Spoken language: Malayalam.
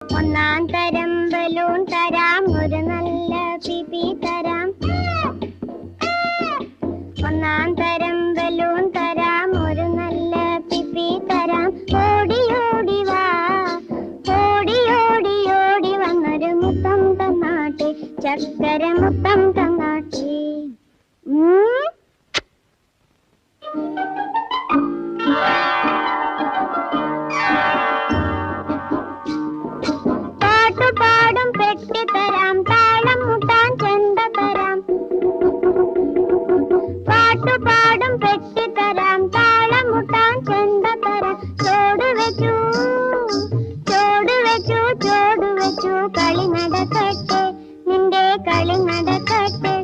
ഒന്നാം തരം ബലൂൺ തരാം, ഒരു നല്ല പിപി തരാം. ഒന്നാം തരം ബലൂൺ തരാം, ഒരു നല്ല പിപി തരാം. ഓടി ഓടി വാ, ഓടി ഓടി ഓടി വന്നൊരു മുത്തം തന്നാട്ടെ, ചക്കര മുത്തം തന്നാട്ടെ. പാട്ടുപാടും പെട്ടി തരാം, താളം മുട്ടാൻ ചെണ്ട തരാം. പാട്ടുപാടും പെട്ടി തരാം, താളം മുട്ടാൻ ചെണ്ട തരാം. ചോട് വെച്ചു ചോട് വെച്ചു ചോട് വെച്ചു, കളി നടക്കട്ടെ, നിന്റെ കളി നടക്കട്ടെ.